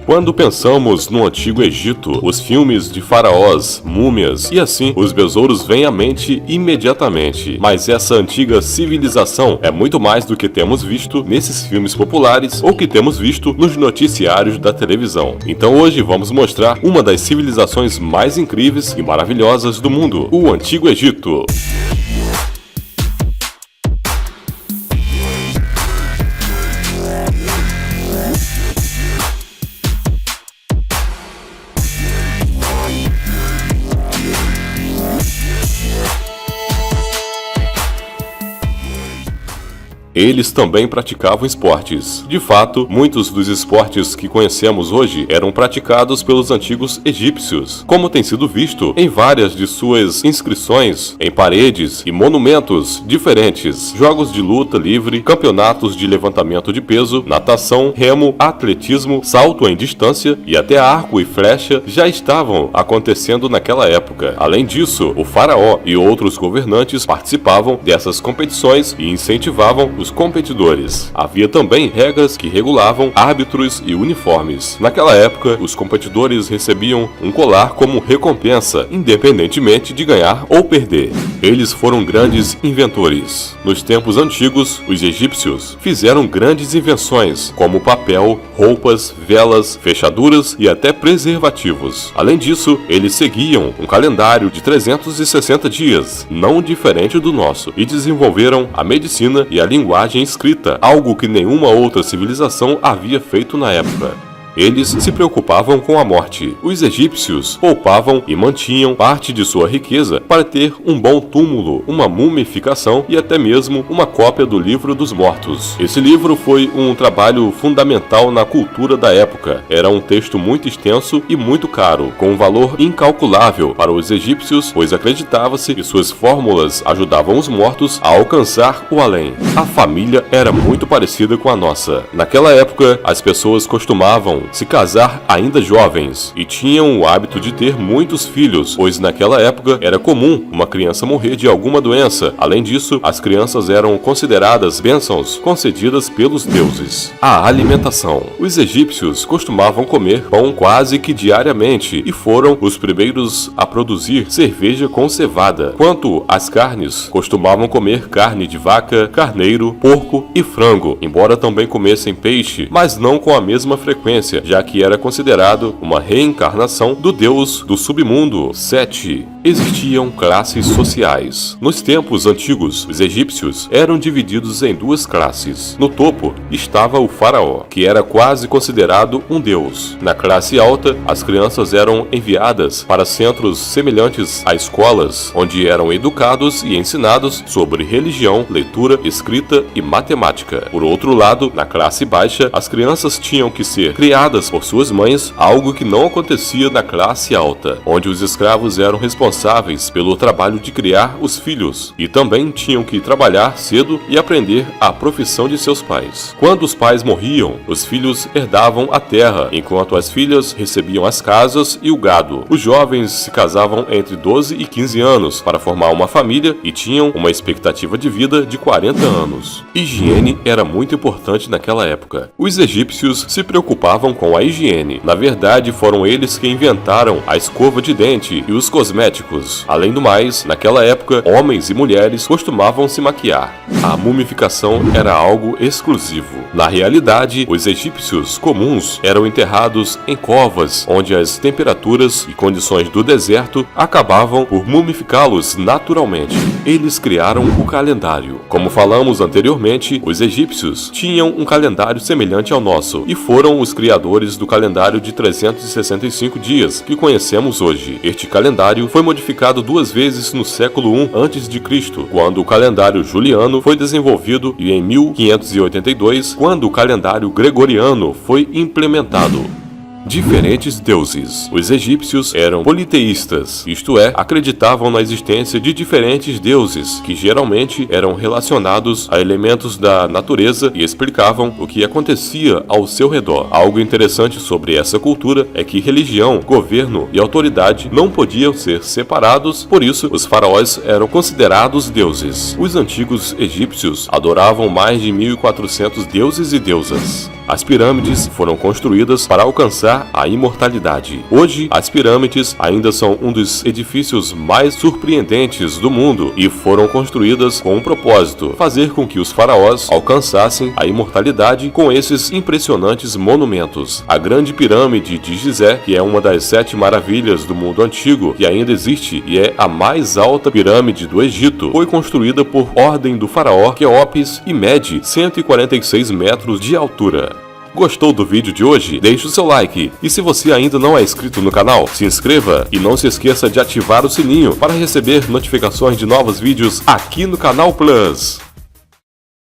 Quando pensamos no Antigo Egito, os filmes de faraós, múmias e assim, os besouros vêm à mente imediatamente. Mas essa antiga civilização é muito mais do que temos visto nesses filmes populares ou que temos visto nos noticiários da televisão. Então hoje vamos mostrar uma das civilizações mais incríveis e maravilhosas do mundo, o Antigo Egito. Eles também praticavam esportes. De fato, muitos dos esportes que conhecemos hoje eram praticados pelos antigos egípcios, como tem sido visto em várias de suas inscrições em paredes e monumentos diferentes. Jogos de luta livre, campeonatos de levantamento de peso, natação, remo, atletismo, salto em distância e até arco e flecha já estavam acontecendo naquela época. Além disso, o faraó e outros governantes participavam dessas competições e incentivavam os competidores. Havia também regras que regulavam árbitros e uniformes. Naquela época, os competidores recebiam um colar como recompensa, independentemente de ganhar ou perder. Eles foram grandes inventores. Nos tempos antigos, os egípcios fizeram grandes invenções, como papel, roupas, velas, fechaduras e até preservativos. Além disso, eles seguiam um calendário de 360 dias, não diferente do nosso, e desenvolveram a medicina e a linguagem escrita, algo que nenhuma outra civilização havia feito na época. Eles se preocupavam com a morte. Os egípcios poupavam e mantinham parte de sua riqueza para ter um bom túmulo, uma mumificação e até mesmo uma cópia do Livro dos Mortos. Esse livro foi um trabalho fundamental na cultura da época. Era um texto muito extenso e muito caro, com um valor incalculável para os egípcios, pois acreditava-se que suas fórmulas ajudavam os mortos a alcançar o além. A família era muito parecida com a nossa. Naquela época, as pessoas costumavam se casar ainda jovens e tinham o hábito de ter muitos filhos, pois naquela época era comum uma criança morrer de alguma doença. Além disso, as crianças eram consideradas bênçãos concedidas pelos deuses. A alimentação. Os egípcios costumavam comer pão quase que diariamente e foram os primeiros a produzir cerveja com cevada. Quanto às carnes, costumavam comer carne de vaca, carneiro, porco e frango, embora também comessem peixe, mas não com a mesma frequência, já que era considerado uma reencarnação do deus do submundo, Sete. Existiam classes sociais. Nos tempos antigos, os egípcios eram divididos em duas classes. No topo estava o faraó, que era quase considerado um deus. Na classe alta, as crianças eram enviadas para centros semelhantes a escolas, onde eram educados e ensinados sobre religião, leitura, escrita e matemática. Por outro lado, na classe baixa, as crianças tinham que ser criadas por suas mães, algo que não acontecia na classe alta, onde os escravos eram responsáveis pelo trabalho de criar os filhos e também tinham que trabalhar cedo e aprender a profissão de seus pais. Quando os pais morriam, os filhos herdavam a terra, enquanto as filhas recebiam as casas e o gado. Os jovens se casavam entre 12 e 15 anos para formar uma família e tinham uma expectativa de vida de 40 anos. Higiene era muito importante naquela época. Os egípcios se preocupavam com a higiene. Na verdade, foram eles que inventaram a escova de dente e os cosméticos. Além do mais, naquela época, homens e mulheres costumavam se maquiar. A mumificação era algo exclusivo. Na realidade, os egípcios comuns eram enterrados em covas, onde as temperaturas e condições do deserto acabavam por mumificá-los naturalmente. Eles criaram o calendário. Como falamos anteriormente, os egípcios tinham um calendário semelhante ao nosso e foram os criadores do calendário de 365 dias que conhecemos hoje. Este calendário foi modificado duas vezes no século I a.C., quando o calendário juliano foi desenvolvido, e em 1582, quando o calendário gregoriano foi implementado. Diferentes deuses. Os egípcios eram politeístas, isto é, acreditavam na existência de diferentes deuses, que geralmente eram relacionados a elementos da natureza e explicavam o que acontecia ao seu redor. Algo interessante sobre essa cultura é que religião, governo e autoridade não podiam ser separados, por isso os faraós eram considerados deuses. Os antigos egípcios adoravam mais de 1.400 deuses e deusas. As pirâmides foram construídas para alcançar a imortalidade. Hoje, as pirâmides ainda são um dos edifícios mais surpreendentes do mundo e foram construídas com um propósito: fazer com que os faraós alcançassem a imortalidade com esses impressionantes monumentos. A Grande Pirâmide de Gizé, que é uma das 7 maravilhas do mundo antigo que ainda existe e é a mais alta pirâmide do Egito, foi construída por ordem do faraó Quéops e mede 146 metros de altura. Gostou do vídeo de hoje? Deixe o seu like. E se você ainda não é inscrito no canal, se inscreva e não se esqueça de ativar o sininho para receber notificações de novos vídeos aqui no Canal Plus.